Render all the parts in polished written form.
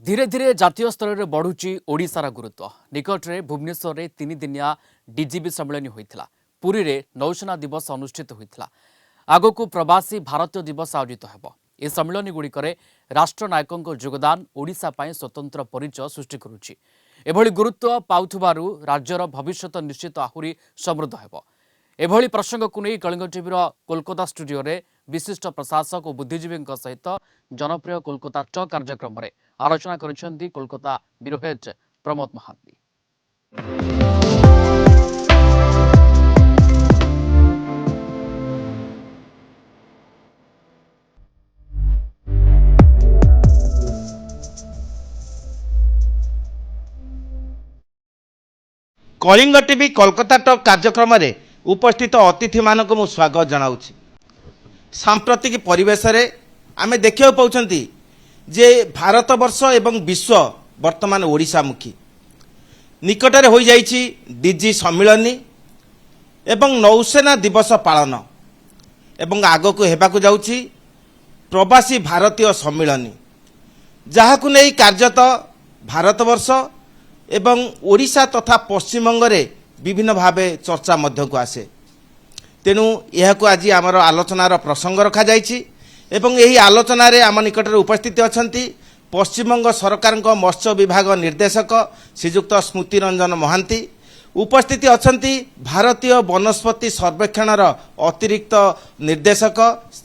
धीरे धीरे जातीय स्तर में बढ़ुची ओडिशार गुरुत्व निकटरे भुवनेश्वर में 3 दिनिया डीजीबी सम्मेलन होता पुरी रे नौसेना दिवस अनुष्ठित होता आगक प्रवासी भारतीय दिवस आयोजित हो ए सम्मेलन गुड़िक राष्ट्रनायकों योगदान ओडिशा पाई स्वतंत्र परिचय सृष्टि करुच्ची एभली गुरुत्व पाउथुबारु राज्यर भविष्यत निश्चित आहुरी समृद्ध हेबो। एभली प्रसंग को नहीं कलिंग टीवी कोलकाता स्टूडियो रे विशिष्ट प्रशासक और बुद्धिजीवी सहित जनप्रिय कोलकाता टॉक कार्यक्रम में आलोचना करिसेंती Kolkata bureau head Pramod Mohanty. Kalinga TV Kolkata talk कार्यक्रम में उपस्थित अतिथि मानक मु स्वागत जनाऊँगी। सांप्रतिक परिवेश रे आमे देखिया पाउछंती जे भारत वर्ष एवं विश्व वर्तमान ओडिशामुखी निकटरे हो जाइछि डीजी सम्मिलनी एवं नौसेना दिवस पालन एवं आगको हेबाकु जाउछि प्रवासी भारतीय सम्मिलनी जहाकु नै कार्यत भारतवर्ष एवं ओडिशा तथा पश्चिमबंग रे विभिन्न भावे चर्चा मध्यकु आसे। तेणु यह आज आमर आलोचनार प्रसंग रखा जाइछि एवं यही आलोचना रे आम निकट उपस्थित अछंती पश्चिमबंग सरकार मत्स्य विभाग निर्देशक श्रीजुक्त स्मृति रंजन महांती उपस्थित अछंती भारतीय वनस्पति सर्वेक्षणर अतिरिक्त निर्देशक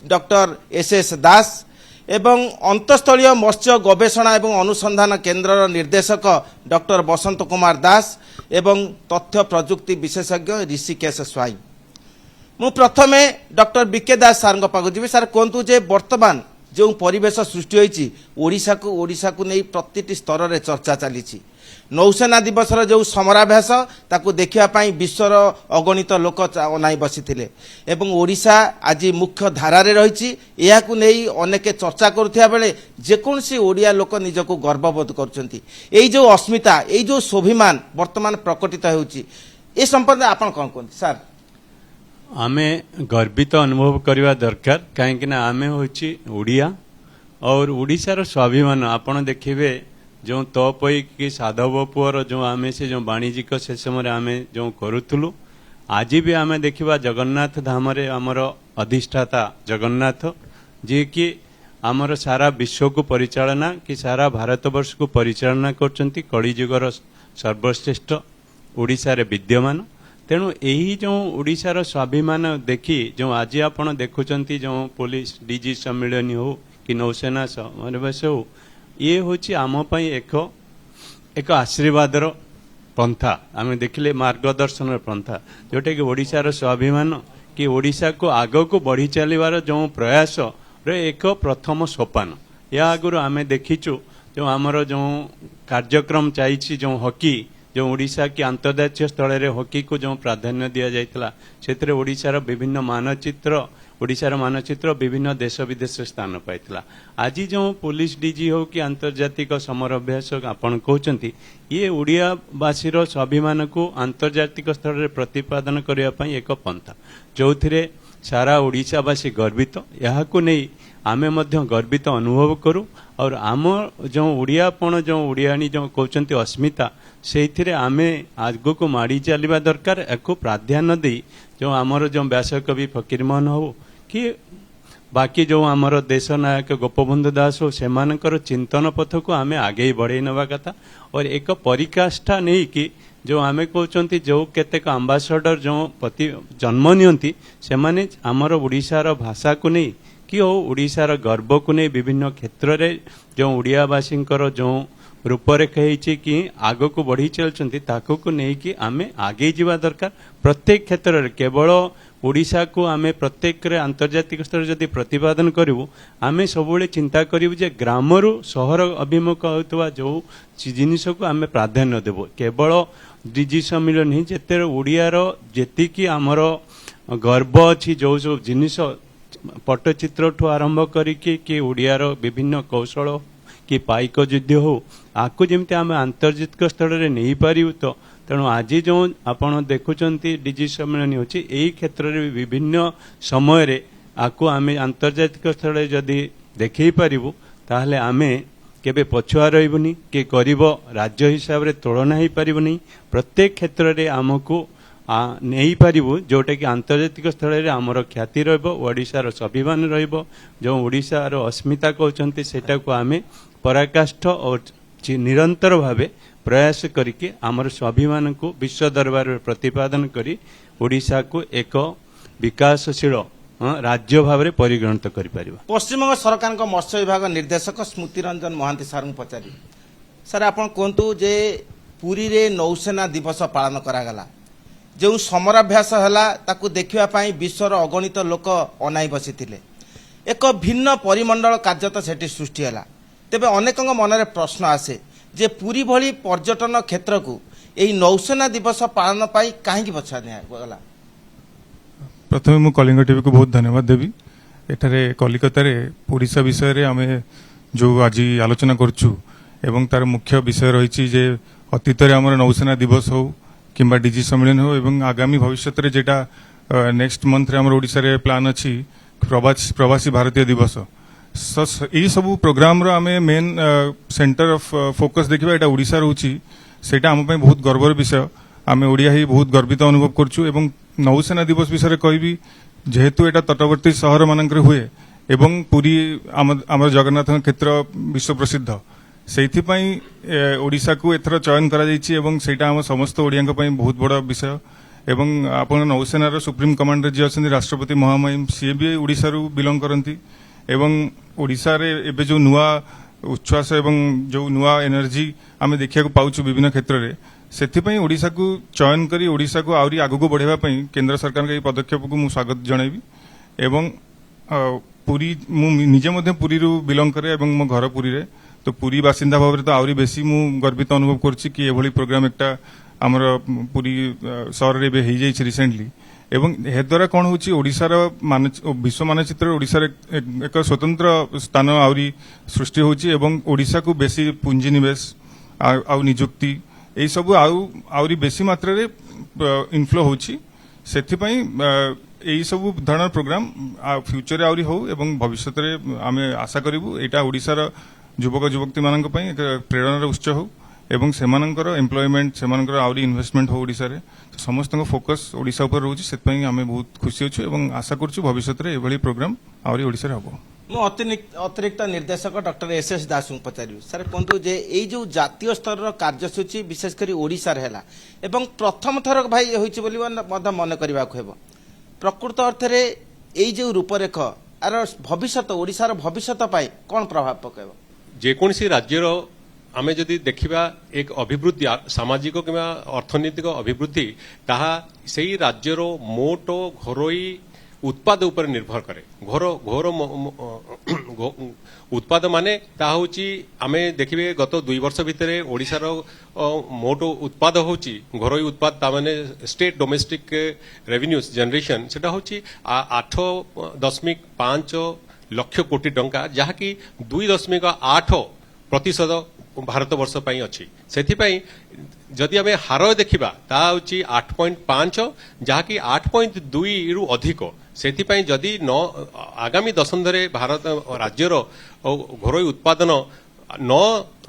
डॉक्टर एस दास एवं अंतस्थलीय मत्स्य गवेषणा एवं अनुसंधान केन्द्र निर्देशक डॉक्टर बसंत कुमार दास एवं तथ्य प्रजुक्ति विशेषज्ञ ऋषिकेश स्वाई। मु प्रथमे डॉक्टर बीके दास सार पाक जी सार कहतु जे वर्तमान जो परिवेश सृष्टि होइछि ओडिशा को नहीं प्रति स्तर में चर्चा चली नौसेना दिवस जो समराभ्यास ताकू देखिया पाई विश्वर अगणित लोक अनाई बसिथिले एवं ओडिशा आज मुख्य धारार रही नहीं अनेक चर्चा करुथिया बेले जेकोसी ओडिया लोक निजको गर्वबोध करछंती एई जो अस्मिता एई जो स्वाभिमान वर्तमान प्रकटित होउछि ए संबंध आपण कोन कोन सर आमे गर्वित अनुभव करवा दरकार कहीं आमे होची ओडिया और ओडिशार स्वाभिमान आपण देखिबे जो तपई कि साधव पुअर जो आमे से जो वाणिज्यिक से समय आमे जो करूथुलु आज भी आमे देखिबा जगन्नाथ धाम रे हमर अधिष्ठाता जगन्नाथ जे कि हमर सारा विश्व को परिचालना कि सारा भारतवर्ष को परिचालना करचंती कलिजुगर सर्वश्रेष्ठ ओडिशा रे विद्यमान। तेणु यही जो ओडिशार स्वाभिमान देखी जो आज आपण देखुचंती जो पुलिस डीजी सम्मेलन हो कि नौसेना समावेश हो ये होची आम पई एक आशीर्वादर पंथा आम देखिले मार्गदर्शन पंथा जोटा कि ओडिशार स्वाभिमान कि ओडिशा को आग को बढ़ी चलिबार जो प्रयास रे एक प्रथम सोपान या आगुर आमे देखिचु जो आमर जो कार्यक्रम चाहिए जो हॉकी जो ओडिशा की अंतर्राष्ट्रीय स्तर में हॉकी को जो प्राधान्य दि जाइतला सेतरे ओडिशार विभिन्न मानचित्र ओडिशार मानचित्र विभिन्न देश विदेश स्थान पाइतला। आज जो पुलिस डीजी हो कि आंतर्जातिक समर अभ्यास आपण कहते ये ओडियावासीर स्वाभिमान को आंतर्जातिक स्तर में प्रतिपादन करने एक पंथा जो थे सारा ओडिशावासी गर्वित यहाँ नहीं आमे मध्य गर्वित अनुभव करूँ और आम जो ओडियापण जो ओडियाणी जो कहते अस्मिता से आमे आग को माड़ी चलवा दरकार एक प्राधान्य दे जो आमर जो व्यासकवि फकीरमोहन हो कि बाकी जो आमर देश नायक गोपबंधु दास हो सेमानकर चिंतन पथ को आमे आगे बढ़े नवा कथा और एक परिकाष्ठा नहीं कि जो आमे कहते जो केतेक आम्बासडर जो प्रति जन्म नियंती से माने आमर ओडिशार भाषा को नहीं कि ओडिशार गर्व को नहीं विभिन्न क्षेत्र रे जो ओडियावासी जो रूपरेखा है कि आग को बढ़ी चलती ताको को नहीं कि आमे आगे जीवा दरकार प्रत्येक क्षेत्र में केवल ओडिशा को आमे प्रत्येक आंतर्जातिक स्तर जदि प्रतिपादन करूँ आमे सबुले चिंता करूँ जे ग्रामरु सहर अभिमुख होता जो जिनिस को आमे प्राधान्य देव केवल डीजी सम्मेलन ही जेते ओडियार जेतिकी आमर गर्व अच्छी जो सब जिनिस पट्टचित्र ठू आरंभ करिके ओडियार विभिन्न कौशल कि पाइक युद्ध हो आकु जमी आम आंतर्जातिक स्तर में नहीं पारू तो तेणु आज जो आपण देखुंत डीजी सम्मेलन होची यही क्षेत्र में विभिन्न समय आकु आम आंतर्जातिक स्तर जदि देखई पारू ताहले आमे केबे पछुआ रहिबनी के गरीब राज्य हिसाब रे तुलना हो पारिबनी प्रत्येक क्षेत्र रे आमको नहीं पारिबु जोटा कि आंतर्जातिक स्थल रे आमर ख्याति रहबो ओडिशार स्वाभिमान रहबो जो ओडिशार अस्मिता कहउचंती सेटा को आमे पराकाष्ठ और निरंतर भावे प्रयास करके आमर स्वाभिमान को विश्व दरबार में प्रतिपादन करी ओडिशा को एक विकासशील राज्य भाव में परिगणित कर पारिबा। पश्चिमबंग सरकार मत्स्य विभाग निर्देशक स्मृति रंजन महांती सार पचारि सर आपण कहतु जे पुरी रे नौसेना दिवस पालन करागला जो समराभ्यास है ताकू देखिबा पई विश्वर अगणित लोक अनाई बसिथिले एक भिन्न परिमंडल कार्य तो सेठी सृष्टि है तेबे अनेकଙ୍କ मनरे प्रश्न आसे जे पुरी भली पर्यटन क्षेत्र को यही नौसेना दिवस पालन पाई काहे बछा गला। प्रथम मु कलिंग टीवी को बहुत धन्यवाद देवी एठारे कलिकता रे ओडिशा विषय रे आमे जो आज आलोचना करछु एवं तार मुख्य विषय रही जे अतीत रे हमर नौसेना दिवस हो किंबा डीजी सम्मेलन हो एवं आगामी भविष्य रे जेटा नेक्स्ट मंथ रे हमर ओडिशा रे प्लान अछि प्रवासी भारतीय दिवस यही सब प्रोग्राम रो आमे मेन सेंटर ऑफ फोकस देखिबा एटा ओडिशा रहउची सेटा हम पई बहुत गर्वर विषय आमे ओडिया ही बहुत गर्वित अनुभव करछु एवं नौसेना दिवस विषय कहबी जेहेतु एटा तटवर्ती सहर मानक हुए एवं पुरी आमर जगन्नाथ क्षेत्र विश्व प्रसिद्ध सेइथिपाई ओडिशा को एथर चयन करा जायछि एवं सेटा हम समस्त ओडियाक पई बहुत बड़ विषय एवं आपण नौसेनार सुप्रीम कमांडर जे अछन राष्ट्रपति महामहिम सी भी ओडिशा रु बिलोंग करंती एवं ओडिशा रे एबे जो नुआ उच्छ्वास एवं जो नुआ एनर्जी आमे देखिया को पाउछु विभिन्न क्षेत्र रे सेथिपाई ओडिशा को चयन करी ओडिशा को आउरी आगु को बढ़ेबा पई केंद्र सरकार के पदक्षेप को मु स्वागत जणाइबी एवं पुरी मु निजे मध्ये पुरी रु बिलोंग करे एवं मो घर पुरी रे तो पुरी बासिंदा भाव रे तो आउरी बेसी मु गर्वित अनुभव करछि कि एभली प्रोग्राम एकटा हमर पुरी शहर रे बे हेइ जाइछि रिसेंटली एवं हे द्वारा कोन होछि ओडिसा रो विश्व मानचित्र ओडिसा रे एक स्वतंत्र स्थान आउरी सृष्टि होछि एवं ओडिसा को बेसी पूंजी निवेश आ नियुक्ति एई सब आउरी बेसी मात्रा रे इनफ्लो होछि सेथिपाई एई सब धৰণৰ प्रोग्राम फ्यूचर रे आउरी हो एवं भविष्य रे आमे आशा करिवु एटा ओडिसा रो युवक युवती मानक पई एक प्रेरणार उत्स हो एवं सेमानकर एम्प्लॉयमेंट सेमानकर आउरी इन्वेस्टमेंट हो ओडिसा रे समस्त फोकस ओडिसा ऊपर रहउछि सेतपई आमे बहुत खुशी होछु एवं आशा करछु भविष्य रे एभली प्रोग्राम आउरी ओडिसा रे हबो। मु अतिरिक्त निर्देशक डॉक्टर एसएस दास पचारि सर कहतु जे यही जो जातीय स्तर कार्यसूची विशेषकर ओडिशा रे हैला एवं प्रथम थर भाई होइछि बोली मन करबा को हेबो प्रकृत अर्थ रे यही जो रूपरेख आर भविष्य ओडिसा रो भविष्य पाई कोन प्रभाव पकेबो जेकोसी राज्यर आमे जदि देखिबा एक अभिवृद्धि सामाजिक किंवा अर्थनैतिक अभिवृद्धि ताहा सेही राज्यर मोट घरोई उत्पाद उपर निर्भर करे घोर उत्पाद माने ता होची आमे देखिबे गत 2 वर्ष भितरे ओडिसार मोट उत्पाद होची घरोई उत्पाद ता माने स्टेट डोमेस्टिक रेवेन्यूज जनरेशन सेटा होची 8.5 लक्ष कोटी टंका जहाँकि 2.8% भारत वर्ष पई अछि सेथिपई जदि आमे हार देखिबा ता होची 8.5 जहाँकि 8.2 रु अधिक सेथिपई जदि आगामी दशंधरे भारत राज्यर घरोई उत्पादन न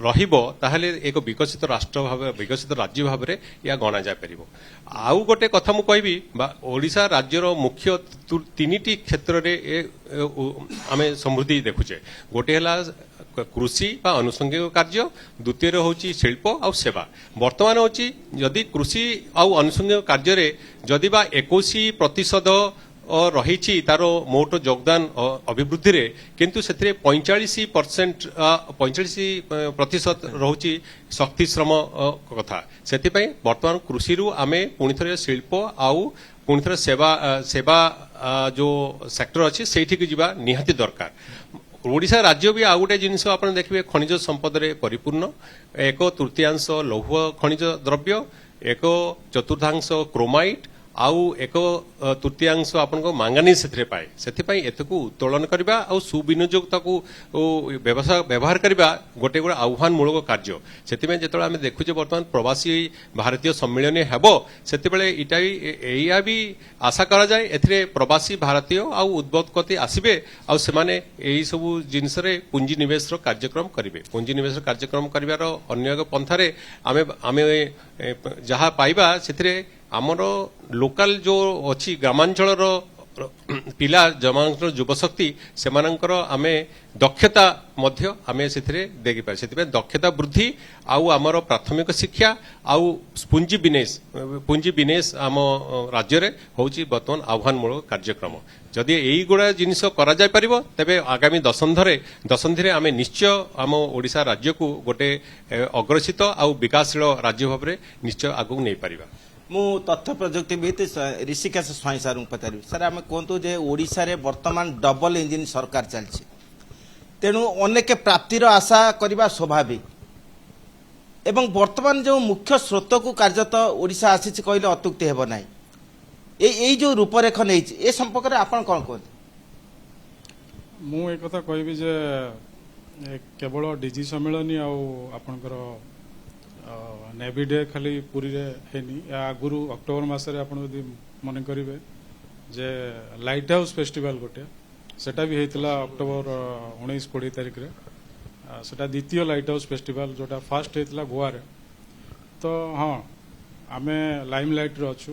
रहिबो ताहले एक विकसित राष्ट्र भाव विकसित राज्य भाव रे या गणा जा परिबो। आउ गोटे कथा मु कहबी ओडिशा राज्यर मुख्य 3टी क्षेत्र रे आमे समृद्धि देखुचे गोटे हला कृषि बा अनुषंगिक कार्य द्वितीय होची शिल्प आ सेवा वर्तमान होची जदि कृषि आ अनुषंगिक कार्य रे जदि बा 21% रही तार मोट योगदान अभिवृद्धि रे किंतु से 45% रोची शक्ति श्रम कथा से बर्तमान कृषि रु आमे पुणी थे शिल्प आउ पुणी थे सेवा जो सेक्टर अच्छी से निहाती दरकार। ओडिशा राज्य भी आउ गोटे जिनस आप देखिए खनिज संपद रे परिपूर्ण 1/3 लौह खनिज द्रव्य 1/4 क्रोमाइट आउ एक तृतीयांश आपनको मांगानी से पाए से उत्तोलन करने और सुविनियोजकता को व्यवहार करने गोटे गोटे आह्वानमूलक कार्य से जो आम देखुचे बर्तमान प्रवासी भारतीय सम्मिलन हेब से या भी आशा करा जाए एथिरे प्रवासी भारतीय आउ उद्बोधकते आसबे आ सेमाने एही सब जिनस पुंजी निवेश कार्यक्रम करेंगे पुंजी निवेश कार्यक्रम कर अन्य एक पंथारे आमे आमे जहाँ पाइबा से आमर लोकल जो अच्छी ग्रामांचल पिला ग्रामांचल युवशक्ति से आमे दक्षता मध्य आमे से देखी पारे से दक्षता वृद्धि आउ आमर प्राथमिक शिक्षा आउ पुंजी बिनेश आम राज्य रे होची बर्तमान आह्वानमूलक कार्यक्रम जदि यही गुड़ा जिनिस करा जाय परिबो तेबे आगामी दशंधि आमे निश्चय आम ओडिशा राज्य को गोटे अग्रसित आउ विकासशील राज्य भाव में निश्चय आगू नहीं पारिबा। मु तथ्य प्रजुक्तिविद ऋषिकेश स्वाई सर पचारि सर आम कहतु जे ओडिशा रे वर्तमान डबल इंजिन सरकार चलछि तेणु अनेक प्राप्तिर आशा करने स्वाभाविक एवं वर्तमान जो मुख्य स्रोत को कार्यत ओडिशा आसी कहले अत्युक्ति हेब नाही यही जो रूपरेख नहीं ए संपर्क में आपण कौन कहते मु एक कथा कहबी जे केवल डीजी सम्मेलन आपणकर नेवी डे खाली पुरी रे हेनी आगुरु अक्टोबर मासरे आपण यदि मन करिवे जे लाइट हाउस फेस्टिवल गोटे सेटा भी हेतला अक्टोबर 19-20 तारिख रे सेटा द्वितीय लाइट हाउस फेस्टिवल जोटा फास्ट हेतला गोवा रे तो हाँ आमे लाइम लाइट रे अछु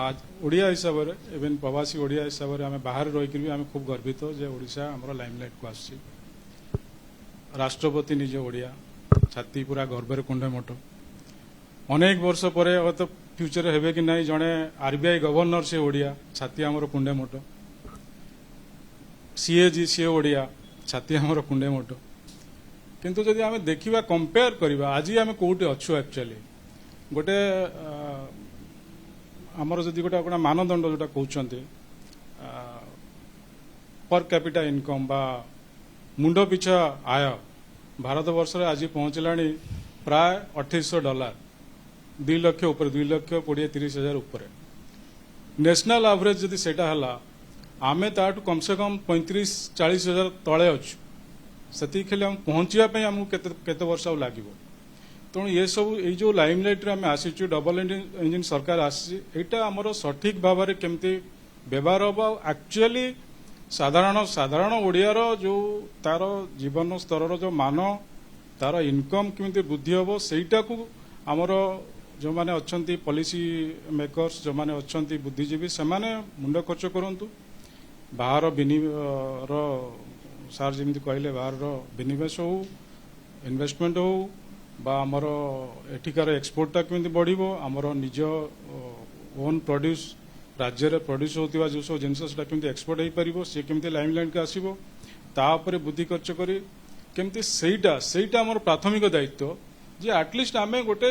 आज ओडिया हिसाब रे इवन प्रवासी ओडिया हिसाब रे आमे बाहर रही कि आमे खूब गर्वित जे ओडिशा हमरो लाइम लाइट को आसी राष्ट्रपति निज ओडिया छाती पूरा गर्वर कुंडे मोट अनेक वर्ष पर तो फ्यूचर हेबे कि नहीं जड़े आरबीआई गवर्नर से ओडिया छाती आमर कुंडे मोट सीएजी सी ओडिया छाती आमर कुंडे मोट किंतु जदि आमे देखिबा कंपेयर करबा आज आमे कोउटे अछु एक्चुअली गोटे आमर जदि गोटे मानदंड जोटा कहउचंती पर कैपिटा इनकम बा मुंड पिछा आय भारत वर्ष रे आज पहुंचलानी प्राय $2800 2 लाख ऊपर 2,20,30,000 ऊपर नेशनल एवरेज जदि सेटा हला आमे ताटू कम से कम 35-40 हजार तले अच्छु से खाली हम पहुँचापी आमको केते वर्ष लगे तेणु ये सब ये जो लाइमलाइट आम आसीचु डबल इंजिन सरकार आसीटा आमर सठिक भाव में केमती व्यवहार हम एक्चुअली साधारण ओडियार जो तार जीवन स्तर जो मान तार इनकम केमती वृद्धि हम सेटा को आमर जो माने अच्छी पॉलिसी मेकर्स जो माने अच्छी बुद्धिजीवी से मुंड खर्च करूँ बाहर सार जमी कहले बाहर विनिवेश हो इन्वेस्टमेंट हो बा आमर एठिकार एक्सपोर्टटा केमती बढ़िबो आमर निज ओन प्रोड्यूस राज्य रे प्रोड्यूस होतिबा जो सब जिनस सेटा केमती एक्सपोर्ट हो पारिबो से केमती लाइमलाइट के आसीबो ता ऊपर बुद्धि खर्च करी केमती सेटा आमर प्राथमिक दायित्व जे एटलिस्ट आमे गोटे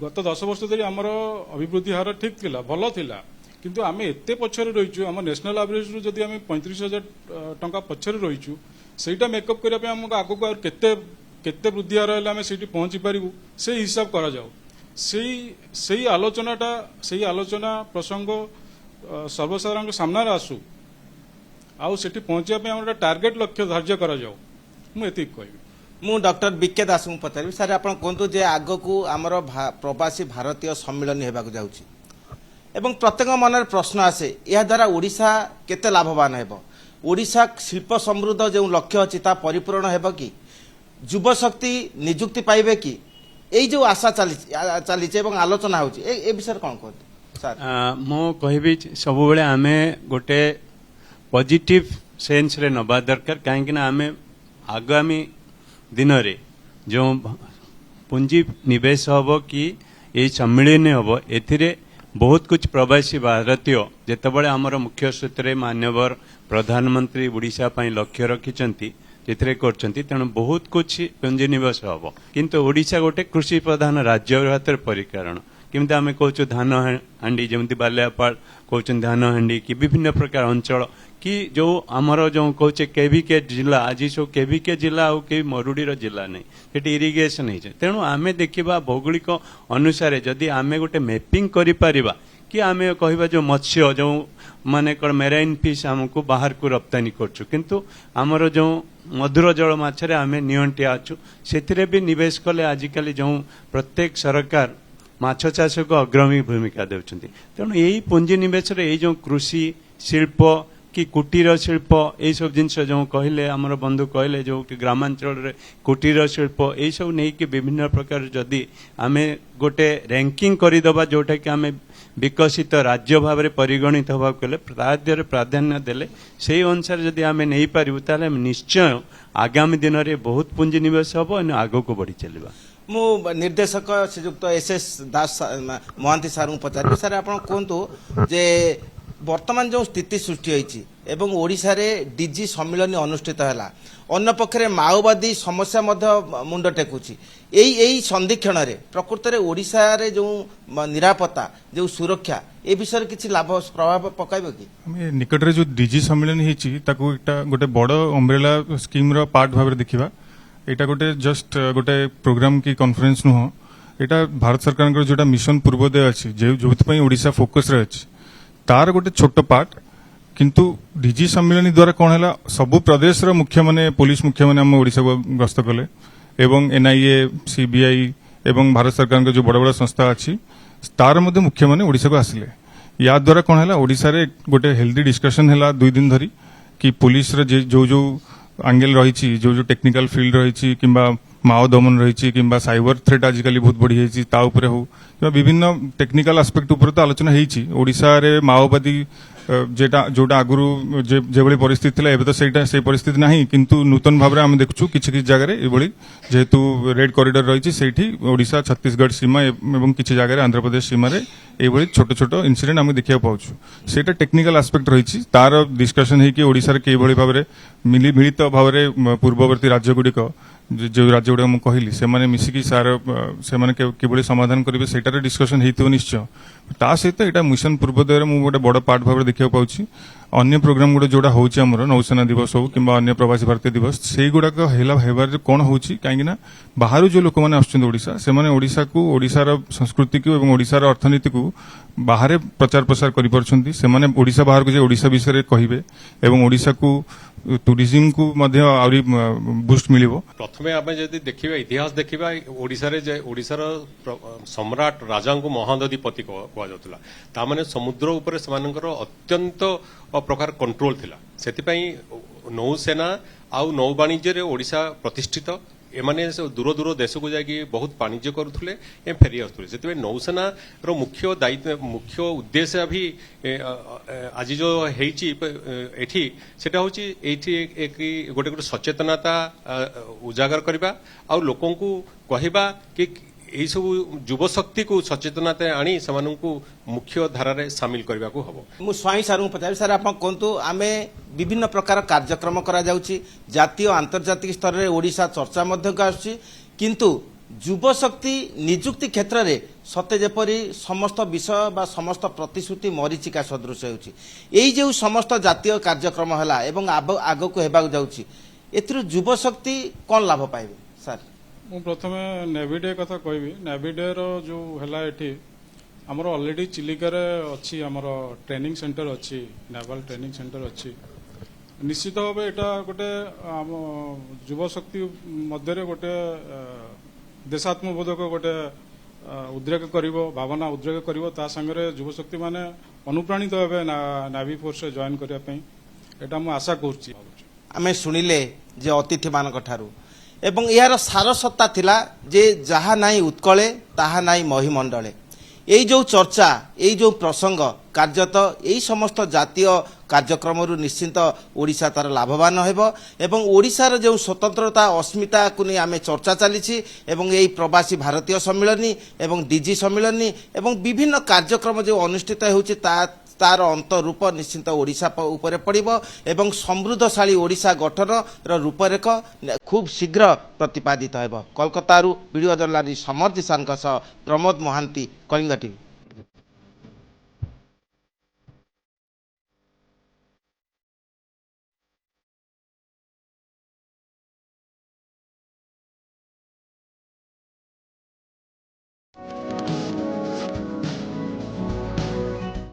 गत 10 वर्ष धरी आमर अभिवृद्धि हार ठीक थिला भल थिला किंतु आमे एते पछरे रहिचु आम नेशनल एवरेज रु जदि आमे 35,000 टंका पछरे रहिचु सेटा मेकअप करिया पे हमको आगो और केते वृद्धि हार हेले आमे सेठी पहुंची पारिबु से हिसाब करा जाऊ सेही आलोचना प्रसंग सर्वसाधारण सामने आसू आउ सेठी पहुंचा पे हम टार्गेट लक्ष्य धार्य करा जाऊ मु एतिक कहबी मु डॉक्टर बीके दास को पचारि सर आपण कहतु जे आग को आमर प्रवासी भारतीय सम्मिलन हेबाक जाउची एवं प्रत्येक मन प्रश्न आसे या द्वारा ओडिशा केते लाभवान हेबो ओडिशा शिल्प समृद्ध जो लक्ष्य अछि ता परिपूर्ण हेबो कि युवा शक्ति नियुक्ति पाइबे कि यही जो आशा चली आलोचना होची विषय कौन कहते सर मो कहबी सब बेले आमे गोटे पॉजिटिव सेंस रे नबा दरकार कहीं आमे आगामी दिन रे जो पुंजी निवेश हब कि ये सम्मिलन हब एथिरे बहुत कुछ प्रवासी भारतीय जेतेबेले आमर मुख्य सूत्र मान्यवर प्रधानमंत्री ओडिशा पई लक्ष्य रखिचंती जेतरे करचंती तेणु बहुत कुछ पुंजी निवेश हब किंतु ओडिशा गोटे कृषि प्रधान राज्य हाथ परिकारण केमती आम कहूँ धान हांडी जमी बालियापाड़ कहते धान हांडी कि विभिन्न प्रकार अंचल कि जो आमर जो कहे केविके जिला आज सब केविके जिला आउ के मरुडीर जिला नहीं सेठी इरिगेशन है तेणु आम देखा भौगोलिक अनुसार जदि आम गोटे मैपिंग करिपारिबा कि आम कहवा जो मत्स्य जो माने मेराइन फिश आमको बाहर को रप्तानी करछु किंतु आमर जो मधुर जल माछरे आम नियंटिया अच्छु से भी निवेश कले आजिकल जो प्रत्येक सरकार माछ चाष को अग्रणी भूमिका देउछन्ति तेणु यही पुंजी निवेश रे जो कृषि शिल्प कि कुटीर शिल्प यही सब जिनस जो कहले आमर बंधु कहले जो कि ग्रामांचल रे कुटीर शिल्प यही सब नहीं कि विभिन्न प्रकार जदि आमे गोटे रैंकिंग करदबा जोटा कि आमे विकसित राज्य भाव में परिगणित होगा कले प्राधान्य देले से अनुसार जदि आमे नहीं पारिबु ताले आमे निश्चय आगामी दिन में बहुत पुंजी निवेश हम आग को बढ़ी चलवा मु निर्देशक श्रीयुक्त एस दास महांती सार पचारि सार आप कहतु जे वर्तमान जो स्थिति सृष्टि होती एवं ओडिशा रे डीजी सम्मिलन अनुष्ठित है अन्य पक्षरे माओवादी समस्या मुंड टेकुची यही संधिक्षण रे प्रकृत रे ओडिशा रे जो निरापत्ता जो सुरक्षा ए विषय किसी लाभ प्रभाव पकाइबो कि आमे निकट रे जो डीजी सम्मेलन हिची ताको एकटा गोटे बड़ अम्ब्रेला स्कीम रो पार्ट भाबरे देखिबा एटा गोटे जस्ट गोटे प्रोग्राम की कॉन्फ्रेंस नुह एटा भारत सरकार को जोटा मिशन पूर्वोदय अछि जो पई ओडिशा फोकस रे अछि तार गोटे छोट पार्ट किंतु डीजी सम्मेलन द्वारा कौन है सबु प्रदेश रो मुख्य माने पुलिस मुख्य माने हम ओडिशा को गस्त कले एवं एनआईए सीबीआई एवं भारत सरकार के जो बड़ बड़ संस्था अछि तार मध्य मुख्य माने ओडिशा को आसिले या द्वारा कौन है ओडिशा रे गोटे हेल्दी डिस्कशन है 2 दिन धरी कि पुलिस रे जो जो एंगल रही जो टेक्निकल फील्ड रही किंबा माओ दमन रही किंबा साइबर थ्रेट आजिकल बहुत बढ़ी जाइए ता उपरे हो किंबा विभिन्न टेक्निकल आस्पेक्ट उपर तो आलोचना होती ओडिशा रे माओवादी जेटा जोटा आगुरु जे परिस्थिति थिला एबे तो सेटा से परिस्थिति नाही किंतु नूतन भाव में आम देखु किछि जगह एभली जेहेतु रेड कॉरिडोर रही सेठी ओडिशा छत्तीसगढ़ सीमा एवं किछि जगह आंध्र प्रदेश सीमा रे एभली छोट छोट इनसिडेंट आम देखा पाउछु सेटा टेक्निकल आस्पेक्ट रही तार डिस्कशन है कि ओडिशा रे केभली भाव में मिलित भाव में पूर्ववर्ती राज्य गुड़िक जो राज्य गुड़ा मुझे कहली से माने मिसिकी सार से माने किभली समाधान करेंगे सेटार डिस्कशन होइथिबो निश्चय ता सहित एटा मिशन पूर्वोदय मु गोटे बड़ पार्ट भाव देखा पाउछि अन्य प्रोग्राम गुड़ा जोड़ा होउछि हमर नौसेना दिवस हो किंबा अन्य प्रवासी भारतीय दिवस से गुड़ाक हेबार कौन होउछि काहेकि ना बाहर जो लोक मैंने आछन ओडिशा से माने ओडिशा को ओडिशार संस्कृति को एवं ओडिशार अर्थनीति को बाहर प्रचार प्रसार करि परछन्ती से माने ओडिशा बाहर को जे ओडिशा विषय रे कहिबे एवं ओडिशा को टूरिज्म को मध्य आउरी बूस्ट मिलिबो प्रथमे आमे जदि देखिबा इतिहास देखिबा ओडिशा रे जे ओडिशार सम्राट राजा को महानदीपति कहवा जाउतला ता माने समुद्र ऊपर सेमानकर अत्यंत प्रकार कंट्रोल थिला सेति नौसेना आउ नौ वाणिज्य रे ओडिशा प्रतिष्ठित एमाने दूर दूर देश को जाकि बहुत वाणिज्य करुले ए फेरी आसुले से नौसेना रो मुख्य दायित्व मुख्य उद्देश्य भी आज जो एठी सेटा होची एठी एक गोटे गोटे सचेतनता उजागर करबा आ लोकों को कहबा कि यही सब युवशक्ति को सचेतनता आनी समानंकु मुख्य धारा सामिल करबा को हबो मु स्वाई सार पचार सार आप कहतु आमे विभिन्न प्रकार कार्यक्रम करा जाउची जातीय अंतर्जातिक स्तर रे ओडिशा चर्चा मध्य आसुची किंतु युवशक्ति नियुक्ति क्षेत्र रे सते जेपरी समस्त विषय बा समस्त प्रतिश्रुति मरीचिका सदृश होउची एई जे समस्त जातीय कार्यक्रम हला एवं आगो को हेबा जाउची एथरु युवशक्ति कोन लाभ पाइबे सर मु प्रथमे नेवी डे कथा कहबी नेवी डे रो जो हला एठी हमर ऑलरेडी चिलिका रे अछि हमर ट्रेनिंग सेंटर अछि नेवल ट्रेनिंग सेंटर अछि निश्चित भाव एटा गोटे हम युवा शक्ति मध्य रे गोटे देशात्मबोधक गोटे उद्रेक करिवो भावना उद्रेक करिवो ता संगे युवा शक्ति माने अनुप्राणित हेबे नेवी फोर्स रे जॉइन करिया पई एटा मु आशा करछि आमे सुनिले जे अतिथि मानक ठारू एवं यार सारसत्ता थिला जे जहा नाई उत्कले ताहा नाई महिमंडले यही जो चर्चा यही जो प्रसंग कार्यत यही समस्त जातीय कार्यक्रम निश्चिंत ओडिशा तार लाभवान हेबो एवं ओडिशार जो स्वतंत्रता अस्मिता को नहीं आमे चर्चा चली एवं यही प्रवासी भारतीय सम्मिलनी एवं डीजी सम्मिलनी एवं विभिन्न कार्यक्रम जो अनुष्ठित होउची तार अंत रूप निश्चिंत ओडिशा उपरे पड़िबो एवं समृद्धशाली ओडिशा गठन रूपरेख खूब शीघ्र प्रतिपादित हेबो। Kolkata video journalist summer दिशान Pramod Mohanty Kalinga TV.